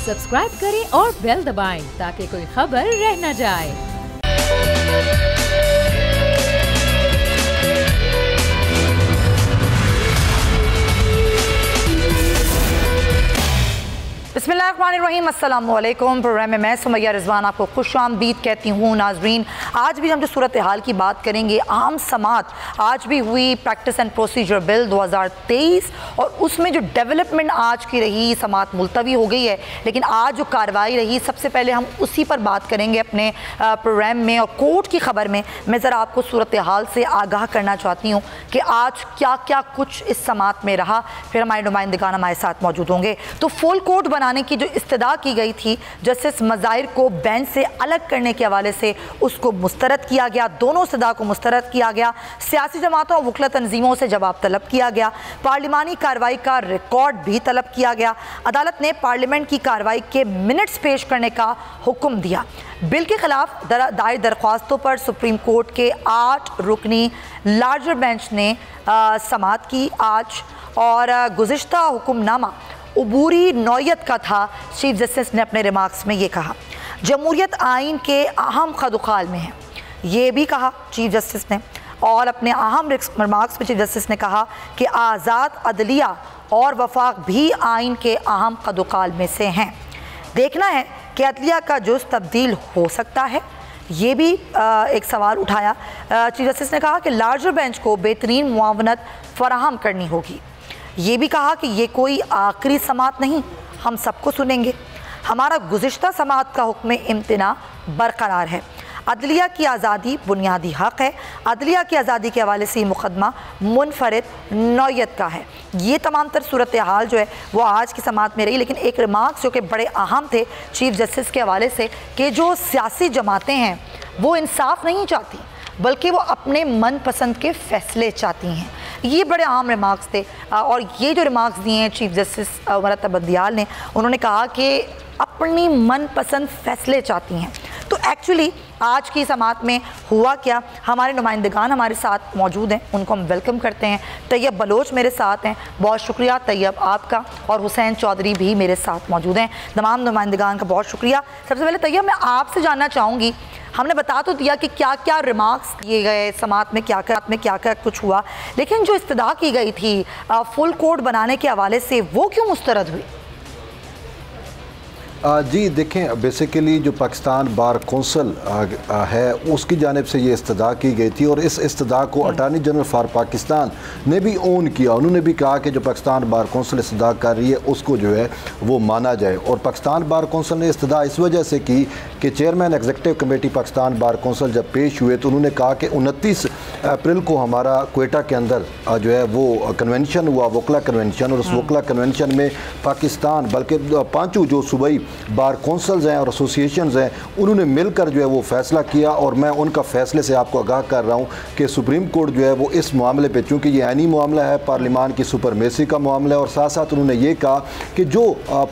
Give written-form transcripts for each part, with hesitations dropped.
Subscribe करें और bell दबाएं ताकि कोई खबर रह न जाए। बिस्मिल्लाहिर्रहमानिर्रहीम, अस्सलाम वालेकुम। प्रोग्राम में मैं सुमैया रिजवान आपको खुशामदीद कहती हूँ। नाजरीन, आज भी हम जो सूरत हाल की बात करेंगे, आम समात आज भी हुई प्रैक्टिस एंड प्रोसीजर बिल 2023 और उसमें जो डेवलपमेंट आज की रही, समात मुलतवी हो गई है, लेकिन आज जो कार्रवाई रही, सबसे पहले हम उसी पर बात करेंगे अपने प्रोग्राम में। और कोर्ट की खबर में मैं ज़रा आपको सूरत हाल से आगाह करना चाहती हूँ कि आज क्या क्या कुछ इस समात में रहा। फिर हमारे नुमाइंदगान हमारे साथ मौजूद होंगे। तो फुल कोर्ट बनाने की जो इस्तदा की गई थी, जस्टिस मज़ाहिर को बेंच से अलग करने के हवाले से उसको मुस्तरद किया गया। दोनों इस्तदा को मुस्तरद किया गया। सियासी जमातों और वकला तंजीमों से जवाब तलब किया गया। पार्लिमानी कार्रवाई का रिकॉर्ड भी तलब किया गया। अदालत ने पार्लियामेंट की कार्रवाई के मिनट्स पेश करने का हुक्म दिया। बिल के खिलाफ दायर दरख्वास्तों पर सुप्रीम कोर्ट के 8 रुकनी लार्जर बेंच ने समात की आज। और गुज़िश्ता हुक्मनामा उबूरी नौयत का था। चीफ जस्टिस ने अपने रिमार्क्स में ये कहा, जमहूरियत आइन के अहम खदुखाल में है, ये भी कहा चीफ जस्टिस ने। और अपने अहम रिमार्क्स में चीफ जस्टिस ने कहा कि आज़ाद अदलिया और वफाक भी आइन के अहम खदुखाल में से हैं। देखना है कि अदलिया का जुज़ तब्दील हो सकता है, ये भी एक सवाल उठाया। चीफ जस्टिस ने कहा कि लार्जर बेंच को बेहतरीन मुआवनत फराहम करनी होगी। ये भी कहा कि ये कोई आखिरी समात नहीं, हम सबको सुनेंगे। हमारा गुज़िश्ता समात का हुक्म इम्तना बरकरार है। अदलिया की आज़ादी बुनियादी हक़ है। अदलिया की आज़ादी के हवाले से ये मुकदमा मुनफरिद नौयत का है। ये तमाम तर सूरत हाल जो है वो आज की समात में रही। लेकिन एक रिमार्क्स जो कि बड़े अहम थे चीफ जस्टिस के हवाले से कि जो सियासी जमातें हैं वो इंसाफ नहीं चाहती, बल्कि वो अपने मनपसंद के फ़ैसले चाहती हैं। ये बड़े आम रिमार्क्स थे। और ये जो रिमार्क्स दिए हैं चीफ जस्टिस मरतब बंदियाल ने, उन्होंने कहा कि अपनी मनपसंद फ़ैसले चाहती हैं। तो एक्चुअली आज की समात में हुआ क्या, हमारे नुमाइंदगान हमारे साथ मौजूद हैं, उनको हम वेलकम करते हैं। तैयब बलोच मेरे साथ हैं, बहुत शुक्रिया तैयब आपका। और हुसैन चौधरी भी मेरे साथ मौजूद हैं। तमाम नुमाइंदगान का बहुत शुक्रिया। सबसे पहले तैयब, मैं आपसे जानना चाहूँगी, हमने बता तो दिया कि क्या क्या रिमार्क्स किए गए समात में, क्या क्या कुछ हुआ, लेकिन जो इस्तदा की गई थी फुल कोर्ट बनाने के हवाले से, वो क्यों मुस्तरद हुई? जी देखें, बेसिकली जो पाकिस्तान बार कौंसल है उसकी जानिब से ये इस्तदा की गई थी और इस इस्तदा को अटार्नी जनरल फॉर पाकिस्तान ने भी ओन किया। उन्होंने भी कहा कि जो पाकिस्तान बार कौंसल इस्तदा कर रही है उसको जो है वो माना जाए। और पाकिस्तान बार कौंसल ने इस्तदा इस वजह से की कि chairman executive committee Pakistan bar council जब पेश हुए तो उन्होंने कहा कि 29 अप्रैल को हमारा क्वेटा के अंदर जो है वो कन्वेंशन हुआ, वकला कन्वेंशन। और उस वकला कन्वेंशन में पाकिस्तान बल्कि 5 जो सूबाई बार कौंसल्स हैं और एसोसिएशंस हैं, उन्होंने मिलकर जो है वो फ़ैसला किया। और मैं उनका फ़ैसले से आपको आगाह कर रहा हूँ कि सुप्रीम कोर्ट जो है वो इस मामले पे, चूँकि ये आइनी मामला है, पार्लिमान की सुपरमेसी का मामला है, और साथ साथ उन्होंने ये कहा कि जो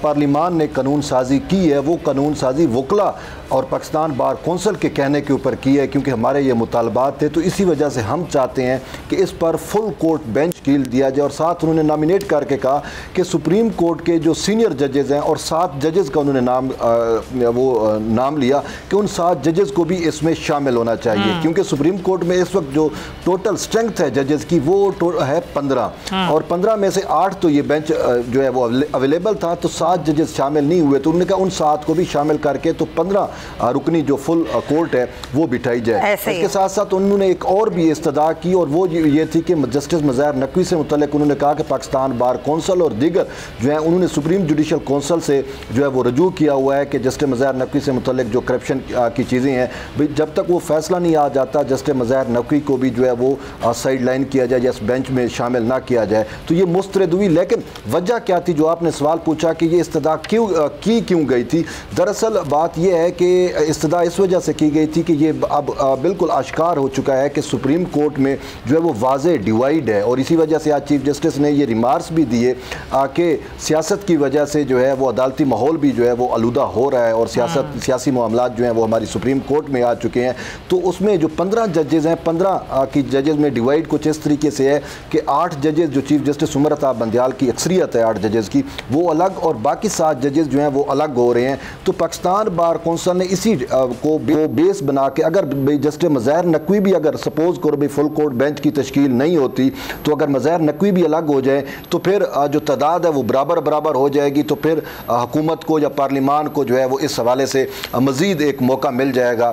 पार्लिमान ने कानून साजी की है वो कानून साजी वकला और पाकिस्तान बार कौंसल के कहने के ऊपर की है, क्योंकि हमारे ये मुतालबात थे। तो इसी वजह से हम चाहते हैं कि इस पर फुल कोर्ट बेंच कील दिया जाए। और साथ उन्होंने नॉमिनेट करके कहा कि सुप्रीम कोर्ट के जो सीनियर जजेज़ हैं, और 7 जजेज़ का उन्होंने नाम लिया कि उन 7 जजेज़ को भी इसमें शामिल होना चाहिए, क्योंकि सुप्रीम कोर्ट में इस वक्त जो टोटल स्ट्रेंथ है जजेज़ की वो है 15 और 15 में से 8 तो ये बेंच जो है वो अवेलेबल था, तो 7 जजेज़ शामिल नहीं हुए। तो उन्होंने कहा उन 7 को भी शामिल करके तो 15 रुकनी जो फुल कोर्ट है वो बिठाई जाए। इसके साथ साथ उन्होंने एक और भी इस्तदा की, और वो ये थी कि जस्टिस मज़ाहिर नकवी से मुतल्लिक उन्होंने कहा कि पाकिस्तान बार कौंसल और दीगर जो है उन्होंने सुप्रीम जुडिशल कौंसल से जो है वो रजू किया हुआ है कि जस्टिस मज़ाहिर नकवी से मुतल्लिक जो करप्शन की चीज़ें हैं, जब तक वो फैसला नहीं आ जाता जस्टिस मज़ाहिर नकवी को भी जो है वो साइड लाइन किया जाए या इस बेंच में शामिल ना किया जाए। तो ये मुस्तरद हुई। लेकिन वजह क्या थी, जो आपने सवाल पूछा कि ये इस्तदा क्यों गई थी, दरअसल बात यह है कि कि इस्तदा इस वजह से की गई थी कि ये अब बिल्कुल आश्कार हो चुका है कि सुप्रीम कोर्ट में जो है वो वाज़े डिवाइड है, और इसी वजह से आज चीफ जस्टिस ने ये रिमार्क्स भी दिए कि सियासत की वजह से जो है वो अदालती माहौल भी जो है वो आलूदा हो रहा है और सियासी मामलात जो हैं वो हमारी सुप्रीम कोर्ट में आ चुके हैं। तो उसमें जो 15 जजेज़ हैं, 15 की जजेज़ में डिवाइड कुछ इस तरीके से है कि 8 जजेज़ जो चीफ जस्टिस उमर अता बंदियाल की अक्सरियत है 8 जजेज़ की, वो अलग, और बाकी 7 जजेज़ जो हैं वो अलग हो रहे हैं। तो पाकिस्तान बार कौंसिल ने इसी को बेस बना के, अगर जस्टिस मज़हर नकवी भी अगर सपोज करो भी फुल कोर्ट बेंच की तश्कील नहीं होती, तो अगर मज़हर नकवी भी अलग हो जाए तो फिर जो तादाद है वो बराबर हो जाएगी। तो फिर हुकूमत को या पार्लिमान को जो है वो इस हवाले से मज़ीद एक मौका मिल जाएगा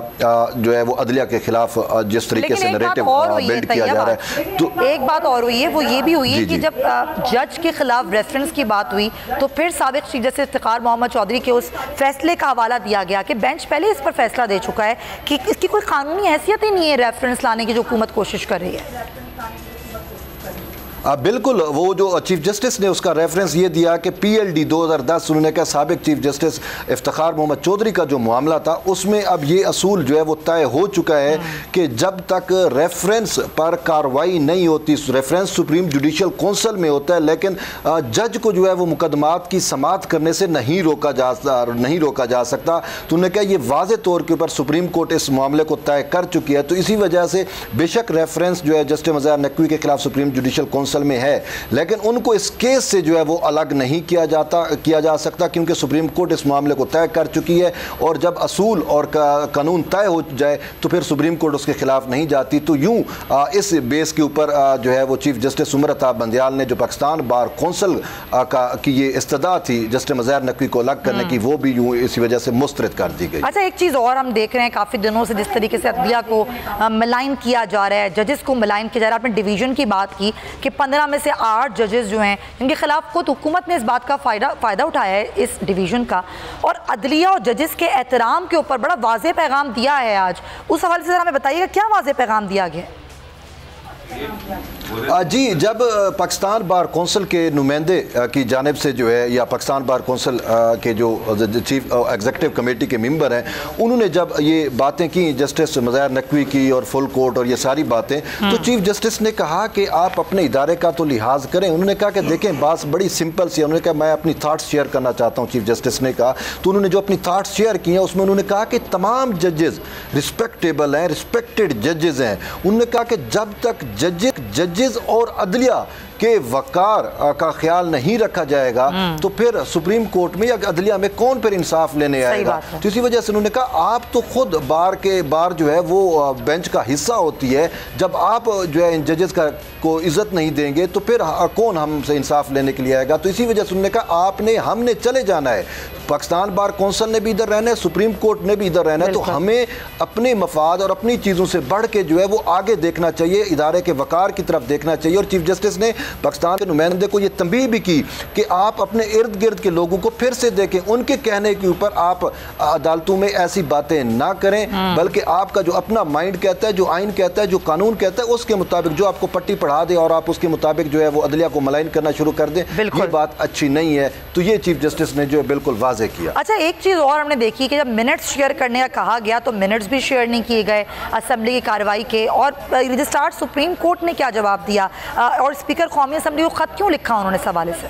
जो है वो अदलिया के खिलाफ जिस तरीके से नैरेटिव बिल्ड किया जा रहा है। तो एक बात और हुई है, वो ये भी हुई है कि जब जज के खिलाफ रेफरेंस की बात हुई तो फिर साबिक चीफ जस्टिस इफ्तिखार मोहम्मद चौधरी के उस फैसले का हवाला दिया गया कि बेंच पहले इस पर फैसला दे चुका है कि इसकी कोई कानूनी हैसियत ही नहीं है रेफरेंस लाने की जो हुकूमत कोशिश कर रही है। बिल्कुल, वो जो चीफ जस्टिस ने उसका रेफरेंस ये दिया कि PLD 2010 उन्होंने कहा साबिक चीफ जस्टिस इफ्तिखार मोहम्मद चौधरी का जो मामला था उसमें अब ये असूल जो है वो तय हो चुका है कि जब तक रेफरेंस पर कार्रवाई नहीं होती, रेफरेंस सुप्रीम जुडिशल कौंसिल में होता है, लेकिन जज को जो है वो मुकदमात की समाअत करने से नहीं रोका जा सकता। तो उन्होंने कहा ये वाज़े तौर के ऊपर सुप्रीम कोर्ट इस मामले को तय कर चुकी है। तो इसी वजह से बेशक रेफरेंस जो है जस्टिस मज़हर नकवी के खिलाफ सुप्रीम जुडिशल कौंसिल में है, लेकिन उनको इस केस से जो है वो अलग नहीं किया जा सकता, क्योंकि सुप्रीम कोर्ट इस मामले को तय कर चुकी है। और जब असूल और कानून तय हो जाए तो फिर सुप्रीम कोर्ट उसके खिलाफ नहीं जाती। तो यूं इस बेस के ऊपर जो है वो चीफ जस्टिस उमर अता बंदियाल ने जो पाकिस्तान बार कौंसिल की ये इस्तदा थी जस्टिस मज़हर नकवी को अलग करने की, वो भी यूं इसी वजह से मुस्तरद कर दी गई। अच्छा, एक चीज़ और हम देख रहे हैं काफ़ी दिनों से जिस तरीके से अदलिया को मलाइन किया जा रहा है, जजेस को मलाइन किया जा रहा है। आपने डिवीजन की बात की कि 15 में से 8 जजेस जो हैं जिनके खिलाफ खुद हुकूमत ने इस बात का फ़ायदा उठाया है इस डिवीज़न का, और अदलिया और जजेस के एहतराम के ऊपर बड़ा वाज़ेह पैगाम दिया है आज। उस हवाले से ज़रा हमें बताइएगा क्या वाज़ेह पैगाम दिया गया? जी, जब पाकिस्तान बार कौंसिल के नुमाइंदे की जानिब से जो है, या पाकिस्तान बार कौंसिल के जो चीफ एग्जीक्यूटिव कमेटी के मेंबर हैं, उन्होंने जब ये बातें की जस्टिस मज़हर नकवी की और फुल कोर्ट और ये सारी बातें, तो चीफ जस्टिस ने कहा कि आप अपने इदारे का तो लिहाज करें। उन्होंने कहा कि देखें बात बड़ी सिंपल सी है। उन्होंने कहा मैं अपनी थाट्स शेयर करना चाहता हूँ, चीफ जस्टिस ने कहा। तो उन्होंने जो अपनी थाट्स शेयर की हैं उसमें उन्होंने कहा कि तमाम जजेस रिस्पेक्टेबल हैं, रिस्पेक्टेड जजेस हैं। उन्होंने कहा कि जब तक जजेस और अदलिया के वकार का ख्याल नहीं रखा जाएगा तो फिर सुप्रीम कोर्ट में या अदलिया में कौन फिर इंसाफ लेने आएगा। तो इसी वजह से उन्होंने कहा आप तो खुद बार जो है वो बेंच का हिस्सा होती है, जब आप जो है इन जजेस को इज्जत नहीं देंगे तो फिर कौन हमसे इंसाफ लेने के लिए आएगा। तो इसी वजह से उन्होंने कहा हमने चले जाना है, पाकिस्तान बार कौंसिल ने भी इधर रहना है, सुप्रीम कोर्ट ने भी इधर रहना है। तो हमें अपने मफाद और अपनी चीज़ों से बढ़ के जो है वो आगे देखना चाहिए, इदारे के वकार की तरफ देखना चाहिए। और चीफ जस्टिस ने पाकिस्तान के नुमाइंदे को ये तंबीह भी की कि आप अपने इर्द गिर्द के लोगों को फिर से देखें, उनके कहने के ऊपर आप अदालतों में ऐसी बातें ना करें, बल्कि आपका जो अपना माइंड कहता है, जो आइन कहता है, जो कानून कहता है, उसके मुताबिक जो आपको पट्टी पढ़ा दे और आप उसके मुताबिक जो है वो अदलिया को मलाइन करना शुरू कर दें, ये बात अच्छी नहीं है। तो ये चीफ जस्टिस ने जो है बिल्कुल वाज़ेह किया। अच्छा, एक चीज़ और हमने देखी कि जब मिनट्स शेयर करने का कहा गया तो मिनट्स भी शेयर नहीं किए गए असेंबली की कार्रवाई के, और रजिस्ट्रार सुप्रीम कोर्ट ने क्या जवाब दिया, और स्पीकर कौमी असेंबली को खत क्यों लिखा उन्होंने इस हवाले से?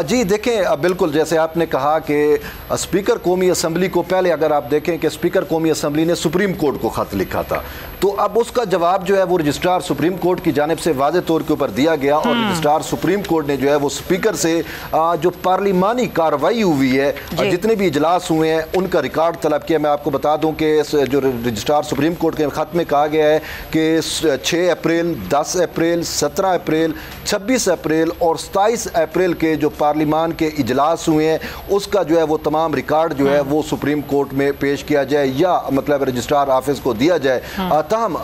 जी देखें, बिल्कुल जैसे आपने कहा कि स्पीकर कौमी असम्बली को, पहले अगर आप देखें कि स्पीकर कौमी असम्बली ने सुप्रीम कोर्ट को ख़त लिखा था, तो अब उसका जवाब जो है वो रजिस्ट्रार सुप्रीम कोर्ट की जानिब से वाज़े तौर के ऊपर दिया गया, और रजिस्ट्रार सुप्रीम कोर्ट ने जो है वो स्पीकर से जो पार्लिमानी कार्रवाई हुई है, जितने भी इजलास हुए हैं उनका रिकॉर्ड तलब किया। मैं आपको बता दूं कि जो रजिस्ट्रार सुप्रीम कोर्ट के ख़त में कहा गया है कि 6 अप्रैल, 10 अप्रैल, 17 अप्रैल, 26 अप्रैल और 27 अप्रैल के जो पार्लिमान के इजलास हुए हैं उसका जो है वो तमाम रिकॉर्ड जो है वो सुप्रीम कोर्ट में पेश किया जाए, या मतलब रजिस्ट्रार ऑफिस को दिया जाए। तहम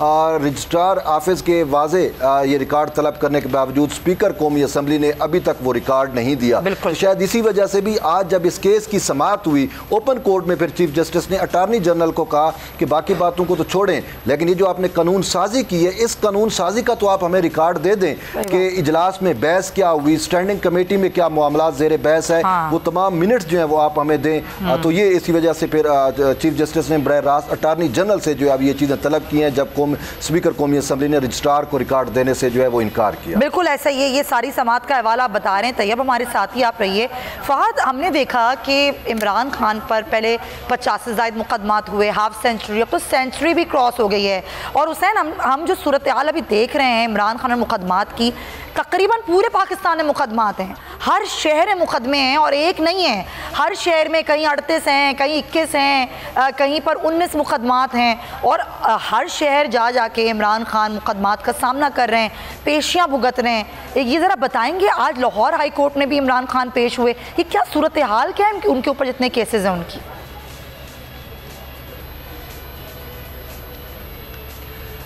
रजिस्ट्रार ऑफिस के वाजे ये रिकॉर्ड तलब करने के बावजूद स्पीकर कौमी असम्बली ने अभी तक वो रिकॉर्ड नहीं दिया। तो शायद इसी वजह से भी आज जब इस केस की समाअत हुई ओपन कोर्ट में, फिर चीफ जस्टिस ने अटार्नी जनरल को कहा कि बाकी बातों को तो छोड़ें, लेकिन ये जो आपने कानून साजी की है, इस कानून साजी का तो आप हमें रिकॉर्ड दे दें कि इजलास में बहस क्या हुई, स्टैंडिंग कमेटी में क्या मामला ज़ेर बहस है वो तमाम मिनट्स जो है वो आप हमें दें। तो ये इसी वजह से फिर चीफ जस्टिस ने बराह रास्त अटारनी जनरल से जो है अब ये चीज़ें तलब की हैं, जब स्पीकर कौमी असम्बली ने रजिस्ट्रार को रिकॉर्ड देने से जो है वो इनकार किया। बिल्कुल ऐसा ही है, ये सारी समात का हवाला आप बता रहे हैं। तैयब हमारे साथ ही आप रहिए। फहद, हमने देखा कि इमरान खान पर पहले 50 से ज़ायद मुकदमात हुए, हाफ सेंचुरी, अब तो सेंचुरी भी क्रॉस हो गई है। और हुसैन, हम जो सूरत हाल अभी देख रहे हैं इमरान खान और मुकदमात की, तकरीबन पूरे पाकिस्तान में मुकदमात हैं, हर शहर में मुकदमे हैं और एक नहीं है, हर शहर में कहीं 38 हैं, कहीं 21 हैं, कहीं पर 19 मुकदमात हैं। और हर शहर जा जाके इमरान खान मुकदमात का सामना कर रहे हैं, पेशियाँ भुगत रहे हैं। ये ज़रा बताएंगे, आज लाहौर हाई कोर्ट में भी इमरान खान पेश हुए, ये क्या सूरत हाल क्या है उनके ऊपर जितने केसेस हैं उनकी?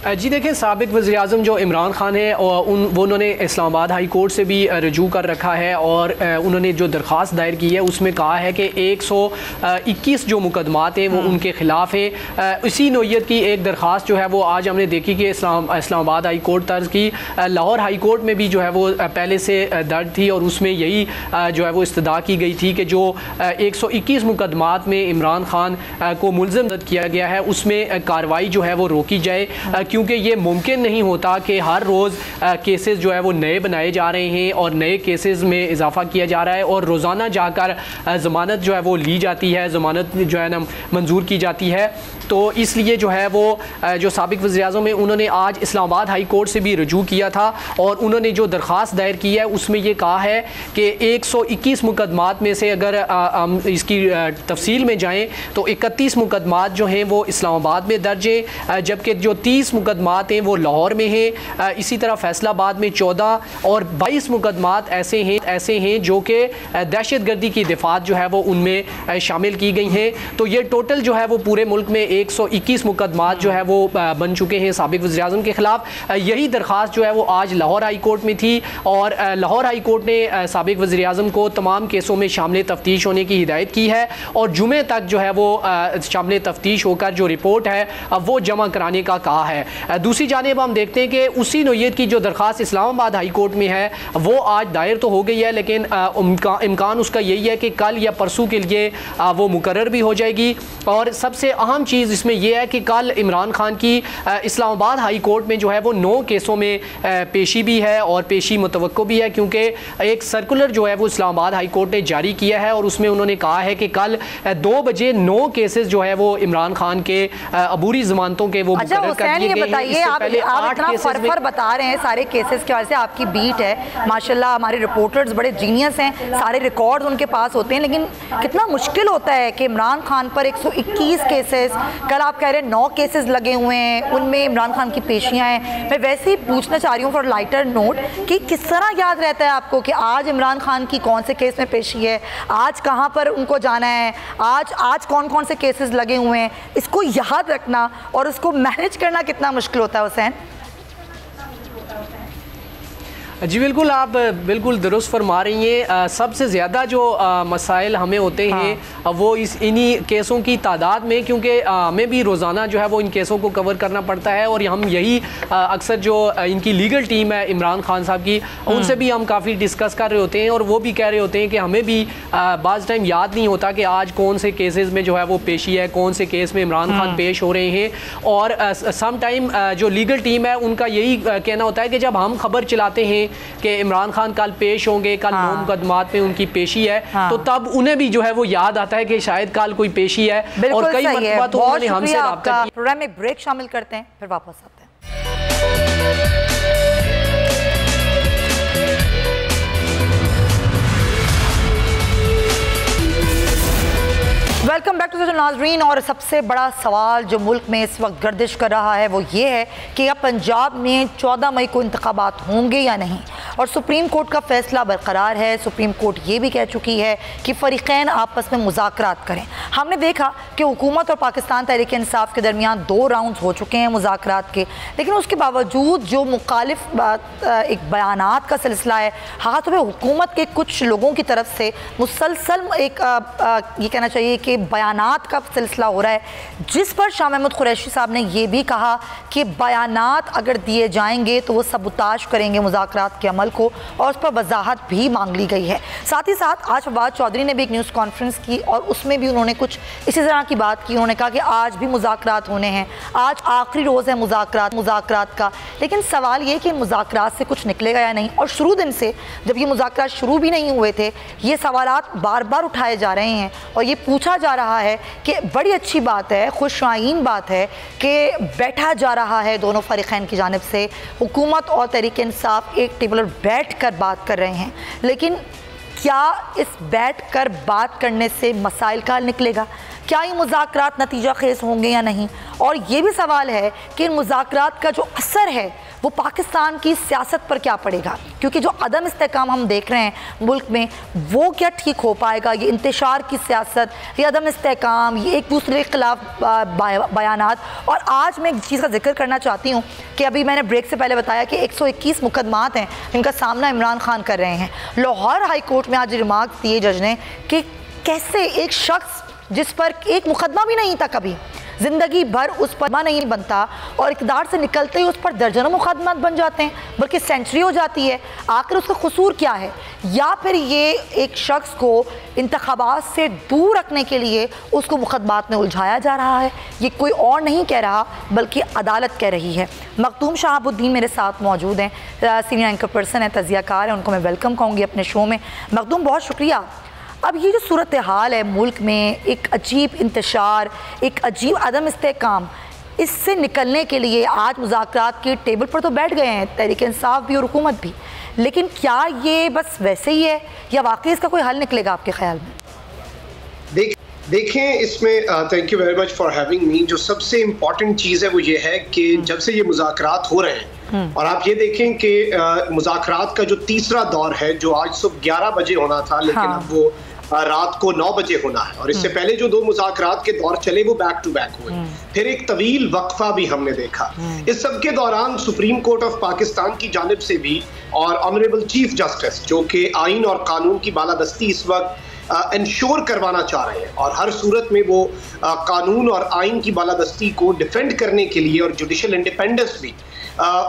जी देखें, साबिक वज़ीर-ए-आज़म जो इमरान खान है और उन्होंने इस्लामाबाद हाई कोर्ट से भी रजू कर रखा है और उन्होंने जो दरख्वास्त दायर की है उसमें कहा है कि 121 जो मुकदमात हैं वो उनके ख़िलाफ़ है। इसी नोयत की एक दरख्वास्त जो है वो आज हमने देखी कि इस्लामाबाद हाई कोर्ट तर्ज की लाहौर हाई कोर्ट में भी जो है वो पहले से दर्ज थी और उसमें यही जो है वो इस्तदा की गई थी कि जो 121 मुकदमात में इमरान खान को मुल्ज़िम किया गया है उसमें कार्रवाई जो है वो रोकी जाए, क्योंकि ये मुमकिन नहीं होता कि हर रोज़ केसेस जो है वो नए बनाए जा रहे हैं और नए केसेस में इजाफा किया जा रहा है और रोज़ाना जाकर ज़मानत जो है वो ली जाती है, ज़मानत जो है ना मंजूर की जाती है। तो इसलिए जो है वो जो साबिक वज़ीर-ए-आज़म है उन्होंने आज इस्लामाबाद हाई कोर्ट से भी रजू किया था और उन्होंने जो दरख्वास्त दायर की है उसमें ये कहा है कि 121 मुकदमात में से अगर हम इसकी तफसील में जाएँ तो 31 मुकदमात जो हैं वो इस्लामाबाद में दर्ज हैं, जबकि जो 30 मुकदमात हैं वो लाहौर में हैं। इसी तरह फैसलाबाद में 14 और 22 मुकदमात ऐसे हैं जो कि दहशत गर्दी की दिफात जो है वो उनमें शामिल की गई हैं। तो ये टोटल जो है वो पूरे मुल्क में 121 मुकदमात जो है वो बन चुके हैं साबिक वज़ीर-ए-आज़म के ख़िलाफ़। यही दरख्वास्त जो है वो आज लाहौर हाई कोर्ट में थी और लाहौर हाई कोर्ट ने साबिक वज़ीर-ए-आज़म को तमाम केसों में शामिल तफ्तीश होने की हिदायत की है और जुमे तक जो है वो शामिल तफ्तीश होकर जो रिपोर्ट है वो जमा कराने का कहा है। दूसरी जानिब हम देखते हैं कि उसी नोयत की जो दरख्वास्त इस्लामाबाद हाई कोर्ट में है वो आज दायर तो हो गई है, लेकिन इम्कान उसका यही है कि कल या परसों के लिए वो मुकर्रर भी हो जाएगी। और सबसे अहम चीज़ इसमें यह है कि कल इमरान खान की इस्लामाबाद हाई कोर्ट में जो है वो 9 केसों में पेशी भी है और पेशी मुतवक्को भी है, क्योंकि एक सर्कुलर जो है वो इस्लामाबाद हाई कोर्ट ने जारी किया है और उसमें उन्होंने कहा है कि कल 2 बजे 9 केसेस जो है वो इमरान खान के अबूरी जमानतों के वो मुकर्रर कर दिए गए हैं। आप इतना फरफर बता रहे हैं सारे केसेस के वजह से, आपकी बीट है माशाल्लाह, हमारे रिपोर्टर्स बड़े जीनियस हैं, सारे रिकॉर्ड्स उनके पास होते हैं, लेकिन कितना मुश्किल होता है कि इमरान खान पर 121 केसेस, कल आप कह रहे हैं 9 केसेस लगे हुए हैं, उनमें इमरान खान की पेशियां हैं। मैं वैसे ही पूछना चाह रही हूँ फॉर लाइटर नोट कि किस तरह याद रहता है आपको कि आज इमरान खान की कौन से केस में पेशी है, आज कहाँ पर उनको जाना है, आज कौन कौन से केसेस लगे हुए हैं, इसको याद रखना और उसको मैनेज करना कितना मुश्किल होता है हुसैन? जी बिल्कुल, आप बिल्कुल दुरुस्त फरमा रही हैं। सबसे ज़्यादा जो मसाइल हमें होते हैं वो इन्हीं केसों की तादाद में, क्योंकि हमें भी रोज़ाना जो है वो इन केसों को कवर करना पड़ता है और हम यही अक्सर जो इनकी लीगल टीम है इमरान खान साहब की, उनसे भी हम काफ़ी डिस्कस कर रहे होते हैं और वो भी कह रहे होते हैं कि हमें भी बाज़ टाइम याद नहीं होता कि आज कौन से केसेस में जो है वो पेशी है, कौन से केस में इमरान खान पेश हो रहे हैं। और सम टाइम जो लीगल टीम है उनका यही कहना होता है कि जब हम खबर चलाते हैं कि इमरान खान कल पेश होंगे, कल 9 मुकदमात में उनकी पेशी है, तो तब उन्हें भी जो है वो याद आता है कि शायद कल कोई पेशी है। और कई मरतबा तो उन्होंने हमसे रब्ता किया। प्रोग्राम में ब्रेक शामिल करते हैं, फिर वापस आते हैं। वेलकम बैक टू द नाज़रीन। और सबसे बड़ा सवाल जो मुल्क में इस वक्त गर्दिश कर रहा है वो ये है कि अब पंजाब में 14 मई को इंतखाबात होंगे या नहीं, और सुप्रीम कोर्ट का फैसला बरकरार है। सुप्रीम कोर्ट ये भी कह चुकी है कि फ़रीक़ैन आपस में मुज़ाकरात करें। हमने देखा कि हुकूमत और पाकिस्तान तहरीक इंसाफ के दरमियान 2 राउंड्स हो चुके हैं मुज़ाकरात के, लेकिन उसके बावजूद जो मुखालिफ एक बयानात का सिलसिला है, हाथ में हुकूमत के कुछ लोगों की तरफ से मुसलसल एक ये कहना चाहिए कि बयानात का सिलसिला हो रहा है, जिस पर शाह महमूद कुरैशी साहब ने यह भी कहा कि बयानात अगर दिए जाएंगे तो वो सबूताज करेंगे मुज़ाकरात के अमल को, और उस पर वजाहत भी मांग ली गई है। साथ ही साथ आज फवाद चौधरी ने भी एक न्यूज़ कॉन्फ्रेंस की और उसमें भी उन्होंने कुछ इसी तरह की बात की। उन्होंने कहा कि आज भी मुज़ाकरात होने हैं, आज आखिरी रोज़ है मुज़ाकरात का, लेकिन सवाल ये कि मुज़ाकरात से कुछ निकलेगा या नहीं। और शुरू दिन से जब ये मुज़ाकरात शुरू भी नहीं हुए थे, ये सवालात बार बार उठाए जा रहे हैं और ये पूछा जा रहा है कि बड़ी अच्छी बात है, खुशआइन बात है कि बैठा जा रहा है दोनों फरीक़ैन की जानिब से, हुकूमत और तहरीक इंसाफ एक टेबल पर बैठ कर बात कर रहे हैं, लेकिन क्या इस बैठ कर बात करने से मसाइल का हल निकलेगा? क्या ये मुज़ाकरात नतीजा खेज होंगे या नहीं? और ये भी सवाल है कि इन मुज़ाकरात का जो असर है वो पाकिस्तान की सियासत पर क्या पड़ेगा, क्योंकि जो अदम इस्तेहकाम हम देख रहे हैं मुल्क में, वो क्या ठीक हो पाएगा? ये इंतशार की सियासत, ये अदम इस्तेहकाम, ये एक दूसरे के खिलाफ बयानात। और आज मैं एक चीज़ का जिक्र करना चाहती हूँ कि अभी मैंने ब्रेक से पहले बताया कि 121 मुकदमात हैं जिनका सामना इमरान खान कर रहे हैं। लाहौर हाई कोर्ट में आज रिमार्क्स दिए जज ने कि कैसे एक शख्स जिस पर एक मुकदमा भी नहीं था, कभी ज़िंदगी भर उस पर नहीं बनता, और इक़्तिदार से निकलते ही उस पर दर्जनों मुकदमात बन जाते हैं, बल्कि सेंचुरी हो जाती है। आखिर उसका कसूर क्या है? या फिर ये एक शख्स को इंतखाबात से दूर रखने के लिए उसको मुकदमात में उलझाया जा रहा है? ये कोई और नहीं कह रहा बल्कि अदालत कह रही है। मखदूम शहाबुद्दीन मेरे साथ मौजूद हैं, सीनियर एंकर पर्सन है, तज़ियाकार है, उनको मैं वेलकम कहूँगी अपने शो में। मखदूम, बहुत शुक्रिया। अब ये जो सूरत हाल है मुल्क में, एक अजीब इंतशार, एक अजीब अदम इस्तेहकाम, इससे निकलने के लिए आज मुज़ाकरात के टेबल पर तो बैठ गए हैं तहरीक इंसाफ भी और हुकूमत भी, लेकिन क्या ये बस वैसे ही है या वाकई इसका कोई हल निकलेगा आपके ख्याल में? देखें, इसमें thank you very much for having me. जो सबसे इम्पॉर्टेंट चीज़ है वो ये है कि जब से ये मुज़ाकरात हो रहे हैं, और आप ये देखें कि मुज़ाकरात का जो तीसरा दौर है, जो आज सुबह 11 बजे होना था, लेकिन अब वो रात को 9 बजे होना है, और इससे पहले जो 2 मुज़ाकरात के दौर चले वो बैक टू बैक हुए, फिर एक तवील वक्फा भी हमने देखा। इस सब के दौरान सुप्रीम कोर्ट ऑफ पाकिस्तान की जानिब से भी और ऑनरेबल चीफ जस्टिस, जो कि आइन और कानून की बालादस्ती इस वक्त इंश्योर करवाना चाह रहे हैं, और हर सूरत में वो कानून और आइन की बालादस्ती को डिफेंड करने के लिए और जुडिशल इंडिपेंडेंस भी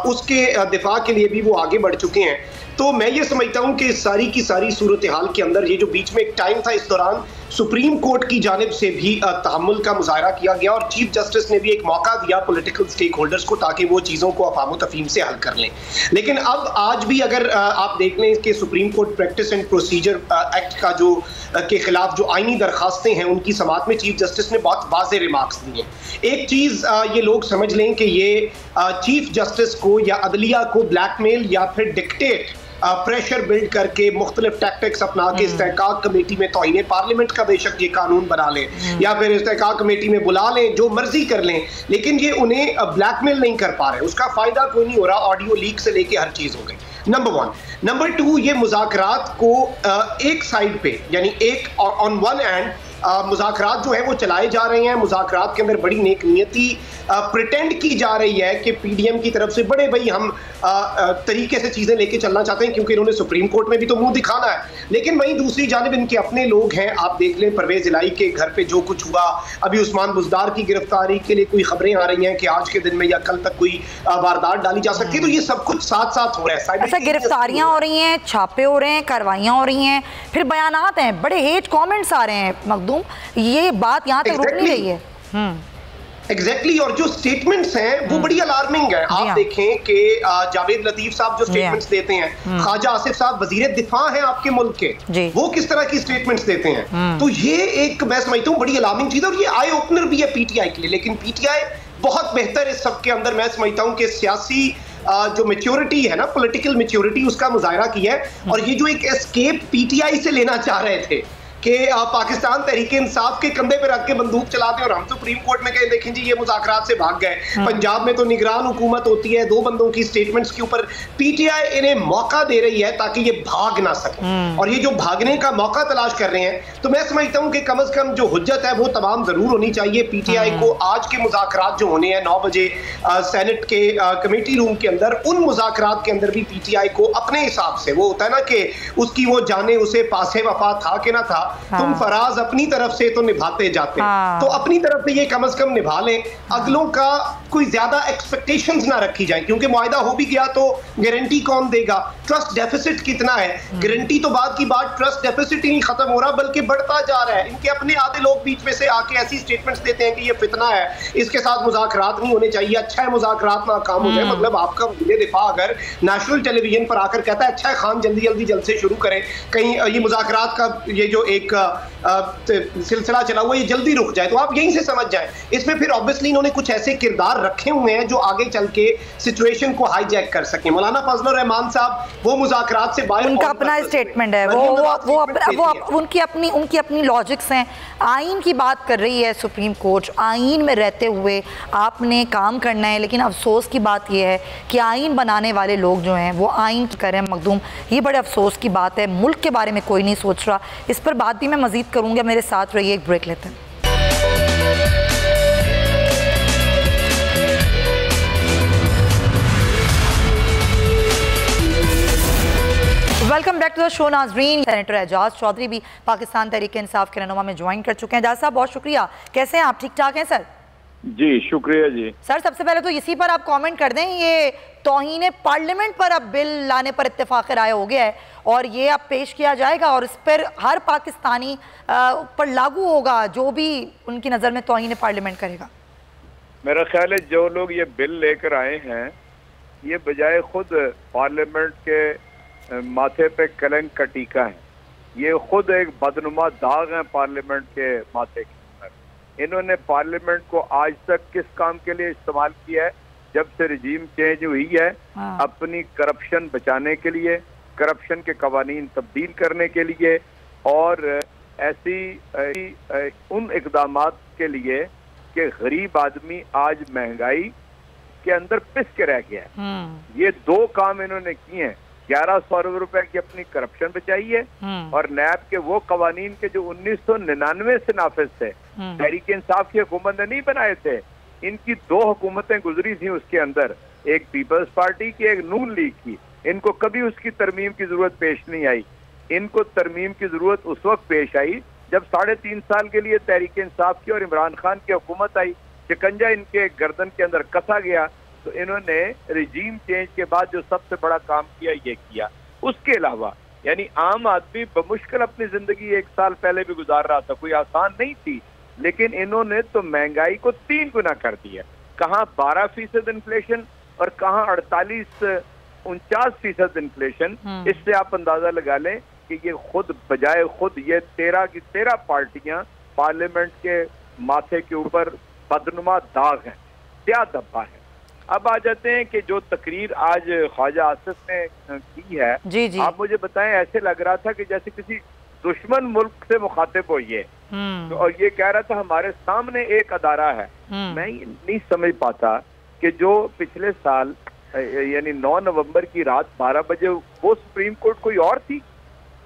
उसके दिफा के लिए भी वो आगे बढ़ चुके हैं। तो मैं ये समझता हूँ कि सारी की सारी सूरत हाल के अंदर ये जो बीच में एक टाइम था, इस दौरान सुप्रीम कोर्ट की जानिब से भी तहम्मुल का मुजाहरा किया गया, और चीफ जस्टिस ने भी एक मौका दिया पॉलिटिकल स्टेक होल्डर्स को, ताकि वो चीज़ों को अफाम तफहीम से हल कर लें। लेकिन अब आज भी अगर आप देख लें कि supreme court practice and procedure act का जो के खिलाफ जो आइनी दरखास्तें हैं, उनकी समाअत में चीफ जस्टिस ने बहुत वाज़ेह रिमार्क्स दिए। एक चीज़ ये लोग समझ लें कि ये चीफ जस्टिस को या अदलिया को ब्लैकमेल या फिर डिक्टेट प्रेशर बिल्ड करके मुख्तलिफ टैक्टिक्स अपना के इस्तेहकाक कमेटी में तौहीन पार्लियामेंट का बेशक ये कानून बना लें, या फिर इस्तेहकाक कमेटी में बुला लें, जो मर्जी कर लें, लेकिन ये उन्हें ब्लैकमेल नहीं कर पा रहे, उसका फायदा कोई नहीं हो रहा। ऑडियो लीक से लेके हर चीज़ हो गई, नंबर 1। नंबर 2, ये मुज़ाकरात को एक साइड पे, यानी एक ऑन वन एंड मुज़ाकरात जो है वो चलाए जा रहे हैं। मुज़ाकरात के अंदर बड़ी नेक नियति प्रिटेंड की जा रही है कि पीडीएम की तरफ से बड़े भाई हम तरीके से चीज़ें लेके चलना चाहते हैं, क्योंकि इन्होंने सुप्रीम कोर्ट में भी तो मुंह दिखाना है। लेकिन वहीं दूसरी जानिब इनके अपने लोग हैं, आप देख लें परवेज इलाही के घर पे जो कुछ हुआ, अभी उस्मान बुज़दार की गिरफ्तारी के लिए कोई खबरें आ रही हैं कि आज के दिन में या कल तक कोई वारदात डाली जा सकती है। तो ये सब कुछ साथ साथ हो रहा है। अच्छा, गिरफ्तारियां हो रही हैं, छापे हो रहे हैं, कार्रवाइयां हो रही हैं, फिर बयानात हैं, बड़े हेट कमेंट्स आ रहे हैं। मखदूम, ये बात यहाँ तक रुक नहीं रही है। एग्जैक्टली और जो स्टेटमेंट्स हैं वो बड़ी अलार्मिंग है। आप देखें कि जावेद लतीफ साहब जो स्टेटमेंट्स देते हैं, ख्वाजा आसिफ साहब वजीर दिफा हैं आपके मुल्क के, वो किस तरह की स्टेटमेंट्स देते हैं, तो ये एक मैं समझता हूँ बड़ी अलार्मिंग चीज है, और ये आई ओपनर भी है पीटीआई के लिए। लेकिन पीटीआई बहुत बेहतर इस सब के अंदर मैं समझता हूँ कि सियासी जो मेच्योरिटी है ना, पॉलिटिकल मेच्योरिटी, उसका मुजाहरा किया है। और ये जो एक एस्केप पीटीआई से लेना चाह रहे थे कि पाकिस्तान तहरीक इंसाफ के कंधे पे रख के बंदूक चलाते हैं और हम सुप्रीम कोर्ट में गए, देखें जी ये मुज़ाकरात से भाग गए। पंजाब में तो निगरान हुकूमत होती है, 2 बंदों की स्टेटमेंट्स के ऊपर पीटीआई इन्हें मौका दे रही है ताकि ये भाग ना सके, और ये जो भागने का मौका तलाश कर रहे हैं, तो मैं समझता हूं कि कम से कम जो हुज्जत है वो तमाम जरूर होनी चाहिए पीटीआई को। आज के मुज़ाकरात जो होने हैं 9 बजे सेनेट के कमेटी रूम के अंदर, उन मुज़ाकरात के अंदर भी पीटीआई को अपने हिसाब से, वो होता है ना कि उसकी वो जाने उसे पासे वफा था कि ना था, तुम फराज अपनी तरफ से तो निभाते जाते, तो अपनी तरफ से ये कम से कम निभा लें, अगलों का कोई ज्यादा एक्सपेक्टेशंस ना रखी जाए, क्योंकि मुआहदा हो भी गया तो गारंटी कौन देगा, ट्रस्ट डेफिसिट कितना है, गारंटी तो बाद की बात, ट्रस्ट डेफिसिट ही नहीं खत्म हो रहा बल्कि बढ़ता जा रहा है। इनके अपने आधे लोग बीच में से आके ऐसी स्टेटमेंट्स देते हैं कि ये फितना है, इसके साथ मुज़ाकरात नहीं होने चाहिए, अच्छा है मुज़ाकरात नाकाम हो जाए। मतलब आपका वज़ीर दिफा अगर नेशनल टेलीविजन पर आकर कहता है अच्छा है खान जल्दी जल्दी जलसे शुरू करें, कहीं ये मुज़ाकरात का ये जो एक सिलसिला चला हुआ ये जल्दी रुक जाए, तो आप यहीं से समझ जाए इसमें फिर ऑब्वियसली इन्होंने कुछ ऐसे किरदार रखे हुए हैं जो आगे चल के सिचुएशन को हाईजैक कर सकें। मौलाना फजल रहमान साहब वो मुज़ाकरात से बाहर, उनका अपना स्टेटमेंट है, वो उनकी अपनी लॉजिक्स हैं। आइन की बात कर रही है सुप्रीम कोर्ट, आइन में रहते हुए आपने काम करना है, लेकिन अफसोस की बात यह है कि आइन बनाने वाले लोग जो हैं वो आइन की करें मखदूम, ये बड़े अफसोस की बात है। मुल्क के बारे में कोई नहीं सोच रहा, इस पर बात भी मैं मजीद करूँगा, मेरे साथ रहिए, एक ब्रेक लेते हैं। Welcome back to the show नाजरीन। सेनेटर एजाज चौधरी भी पाकिस्तान तहरीक इंसाफ के रहनुमा में ज्वाइन कर चुके हैं। एजाज साहब बहुत शुक्रिया, कैसे हैं आप, ठीक ठाक हैं सर? जी शुक्रिया जी। सर सबसे पहले तो इसी पर आप कमेंट कर दें, ये तौहीन पार्लियामेंट पर अब बिल लाने पर इत्तेफाक राय हो गया है और ये अब पेश किया जाएगा और इस पर हर पाकिस्तानी पर लागू होगा जो भी उनकी नज़र में तौहीन पार्लियामेंट करेगा। मेरा ख्याल है जो लोग ये बिल लेकर आए हैं ये बजाय खुद पार्लियामेंट के माथे पे कलंक का टीका है, ये खुद एक बदनुमा दाग है पार्लियामेंट के माथे के ऊपर। इन्होंने पार्लियामेंट को आज तक किस काम के लिए इस्तेमाल किया है? जब से रिजीम चेंज हुई है अपनी करप्शन बचाने के लिए, करप्शन के कवानीन तब्दील करने के लिए और ऐसी उन इक़दामात के लिए कि गरीब आदमी आज महंगाई के अंदर पिस के रह गया है। ये दो काम इन्होंने किए हैं, 1100 अरब रुपए की अपनी करप्शन बचाई है और नैब के वो कवानीन के जो 1999 से नाफिज थे, तहरीक इंसाफ की हुकूमत ने नहीं बनाए थे, इनकी दो हुकूमतें गुजरी थी उसके अंदर, एक पीपल्स पार्टी की एक नून लीग की, इनको कभी उसकी तरमीम की जरूरत पेश नहीं आई। इनको तरमीम की जरूरत उस वक्त पेश आई जब 3.5 साल के लिए तहरीक इंसाफ की और इमरान खान की हुकूमत आई, शिकंजा इनके गर्दन के अंदर कसा गया, तो इन्होंने रिजीम चेंज के बाद जो सबसे बड़ा काम किया ये किया। उसके अलावा यानी आम आदमी बमुश्किल अपनी जिंदगी 1 साल पहले भी गुजार रहा था, कोई आसान नहीं थी, लेकिन इन्होंने तो महंगाई को 3 गुना कर दिया। कहाँ 12% इन्फ्लेशन और कहाँ 48-49% इन्फ्लेशन। इससे आप अंदाजा लगा लें कि ये खुद बजाय खुद ये 13 की 13 पार्टियां पार्लियामेंट के माथे के ऊपर बदनुमा दाग हैं, क्या धब्बा है। अब आ जाते हैं कि जो तकरीर आज ख्वाजा आसिफ ने की है, जी जी। आप मुझे बताएं, ऐसे लग रहा था कि जैसे किसी दुश्मन मुल्क से मुखातिब हो ये तो, और ये कह रहा था हमारे सामने एक अदारा है। मैं नहीं समझ पाता कि जो पिछले साल यानी 9 नवंबर की रात 12 बजे वो सुप्रीम कोर्ट कोई और थी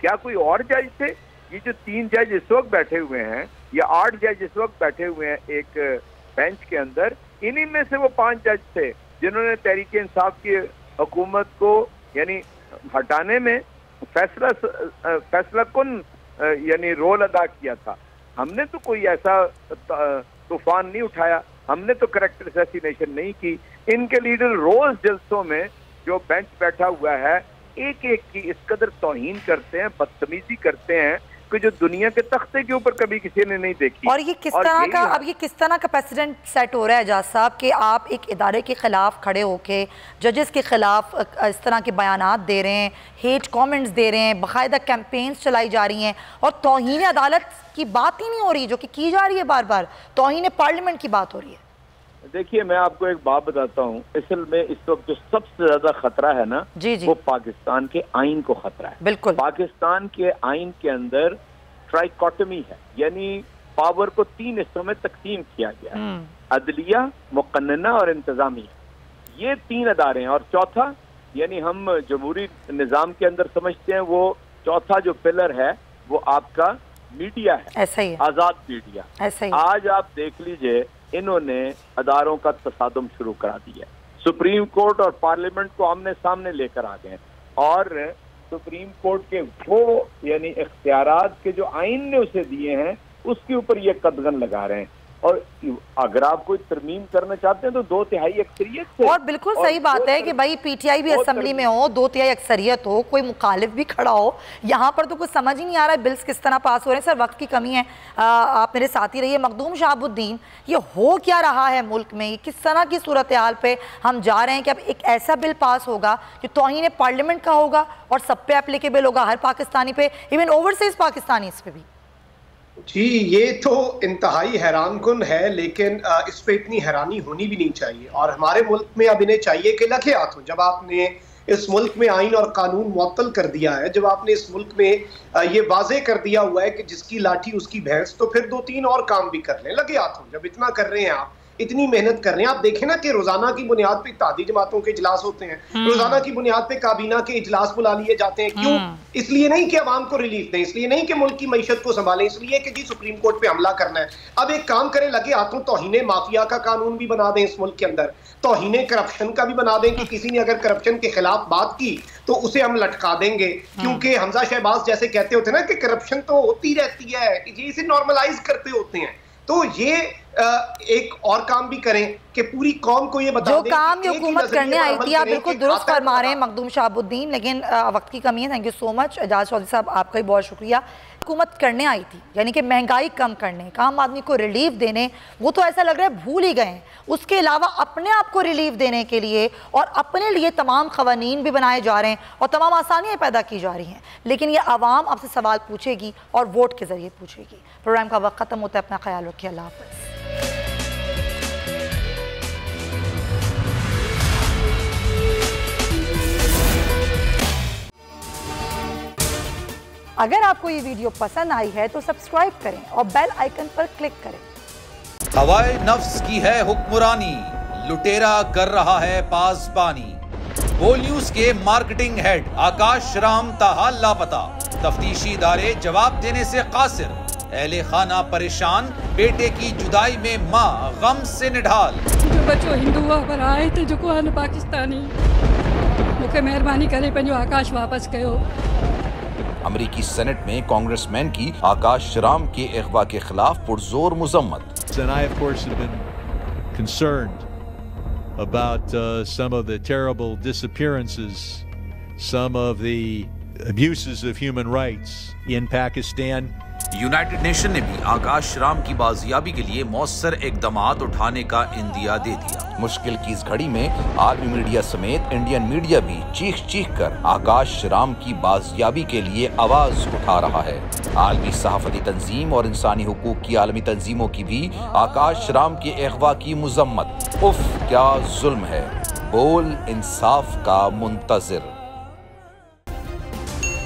क्या? कोई और जज थे? ये जो 3 जज इस वक्त बैठे हुए हैं या 8 जज इस वक्त बैठे हुए हैं एक बेंच के अंदर, इन्हीं में से वो 5 जज थे जिन्होंने तहरीक इंसाफ की हुकूमत को यानी हटाने में फैसला कुन यानी रोल अदा किया था। हमने तो कोई ऐसा तूफान नहीं उठाया, हमने तो करेक्टर असैसिनेशन नहीं की। इनके लीडर रोज जलसों में जो बेंच बैठा हुआ है एक एक की इस कदर तौहीन करते हैं, बदतमीजी करते हैं कि जो दुनिया के तख्ते के ऊपर कभी किसी ने नहीं देखी। और ये किस तरह का, अब ये किस तरह का प्रेसिडेंट सेट हो रहा है एजाज साहब कि आप एक इदारे के खिलाफ खड़े होके जजेस के खिलाफ इस तरह के बयानात दे रहे हैं, हेट कमेंट्स दे रहे हैं, बाकायदा कैंपेन्स चलाई जा रही हैं और तौहीन अदालत की बात ही नहीं हो रही जो कि की जा रही है, बार बार तौहीन पार्लियामेंट की बात हो रही है। देखिए मैं आपको एक बात बताता हूँ, असल में इस वक्त जो सबसे ज्यादा खतरा है ना जी जी। वो पाकिस्तान के आइन को खतरा है। बिल्कुल, पाकिस्तान के आइन के अंदर ट्राइकोटमी है, यानी पावर को 3 हिस्सों में तकसीम किया गया है, अदलिया, मुकन्नना और इंतजामिया, ये 3 अदारे हैं। और चौथा यानी हम जमहूरी निज़ाम के अंदर समझते हैं वो चौथा जो पिलर है वो आपका मीडिया है, ऐसा ही है, आजाद मीडिया। ऐसा ही आज आप देख लीजिए इन्होंने अदारों का तसादुम शुरू करा दिया, सुप्रीम कोर्ट और पार्लियामेंट को आमने सामने लेकर आ गए और सुप्रीम कोर्ट के वो यानी इख्तियारात के जो आइन ने उसे दिए हैं उसके ऊपर ये कदगन लगा रहे हैं। और अगर आप कोई तरमीम करना चाहते हैं तो 2/3 अक्सरियत से। और बिल्कुल सही बात है कि भाई पीटीआई भी असेंबली में हो, 2/3 अक्सरियत हो, कोई मुखालिफ भी खड़ा हो। यहाँ पर तो कुछ समझ ही नहीं आ रहा है बिल्स किस तरह पास हो रहे हैं। सर वक्त की कमी है, आप मेरे साथ ही रहिए। मखदूम शहाबुद्दीन, ये हो क्या रहा है मुल्क में, किस तरह की सूरत हाल पे हम जा रहे हैं कि अब एक ऐसा बिल पास होगा जो तौहीन पार्लियामेंट का होगा और सब पे एप्लीकेबल होगा, हर पाकिस्तानी पे, इवन ओवरसीज पाकिस्तानी इस पे भी। जी ये तो इंतहाई हैरान कुन है, लेकिन इस पे इतनी हैरानी होनी भी नहीं चाहिए। और हमारे मुल्क में अब इन्हें चाहिए कि लगे हाथों, जब आपने इस मुल्क में आइन और कानून मुअत्तल कर दिया है, जब आपने इस मुल्क में ये वाजे कर दिया हुआ है कि जिसकी लाठी उसकी भैंस, तो फिर 2-3 और काम भी कर लें, लगे हाथों। जब इतना कर रहे हैं आप, इतनी मेहनत कर रहे हैं, आप देखें ना कि रोजाना की बुनियाद पे इत्तेहादी जमातों के इजलास होते हैं, रोजाना की बुनियाद पे काबीना के इजलास बुला लिए जाते हैं। क्यों? इसलिए नहीं कि अवाम को रिलीफ दें, इसलिए नहीं कि मुल्क की मईशत को संभालें, इसलिए कि जी सुप्रीम कोर्ट पे हमला करना है। अब एक काम करें, लगे हाथों तौहीने माफिया का कानून भी बना दें इस मुल्क के अंदर, तौहीने करप्शन का भी बना दें कि किसी ने अगर करप्शन के खिलाफ बात की तो उसे हम लटका देंगे। क्योंकि हमजा शहबाज जैसे कहते होते हैं ना कि करप्शन तो होती रहती है, ये इसे नॉर्मलाइज करते होते हैं। तो ये एक और काम भी करें कि पूरी कौम को ये बता जो काम ये हुकूमत करने आई थी, आप बिल्कुल दुरुस्त फरमा रहे हैं मखदूम शहाबुद्दीन, लेकिन वक्त की कमी है। Thank you so much Ejaz Chaudhry साहब, आपका भी बहुत शुक्रिया। हुकूमत करने आई थी, यानी कि महंगाई कम करने, आम आदमी को रिलीफ देने, वो तो ऐसा लग रहा है भूल ही गए हैं। उसके अलावा अपने आप को रिलीफ देने के लिए और अपने लिए तमाम खवानीन भी बनाए जा रहे हैं और तमाम आसानियाँ पैदा की जा रही हैं, लेकिन ये आवाम आपसे सवाल पूछेगी और वोट के ज़रिए पूछेगी। प्रोग्राम का वक्त ख़त्म होता है, अपना ख्याल रखिए, अल्लाह हाफ़िज़। अगर आपको ये वीडियो पसंद आई है तो सब्सक्राइब करें और बेल आइकन पर क्लिक करें। हवाए नफ्स की है हुक्मरानी, लुटेरा कर रहा है पासबानी। बोल न्यूज के मार्केटिंग हेड आकाश राम ताहा लापता, तफ्तीशी इदारे जवाब देने से कासिर, अहले खाना परेशान, बेटे की जुदाई में माँ गम से निढाल। जो बच्चों हिंदू पर आए थे जो को पाकिस्तानी, मुझे मेहरबानी करे पंहिंजो आकाश वापस कयो। अमेरिकी सेनेट में कांग्रेसमैन की आकाश राम के अगवा के खिलाफ पुरजोर मुजम्मत। And I, of course, have been concerned about some of the terrible disappearances, some of the abuses of human rights in Pakistan. United nation ने भी आकाश राम की बाजियाबी के लिए मौसर इकदामात उठाने का इंदिया दे दिया। मुश्किल की इस घड़ी में आलमी मीडिया समेत इंडियन मीडिया भी चीख चीख कर आकाश राम की बाजियाबी के लिए आवाज उठा रहा है। आलमी सहाफती तंजीम और इंसानी हुकूक की आलमी तंजीमों की भी आकाश राम के अगवा की मुजम्मत। उफ क्या जुल्म है, बोल इंसाफ का मुंतजिर।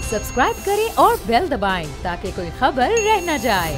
सब्सक्राइब करें और बेल दबाएं ताकि कोई खबर रह न जाए।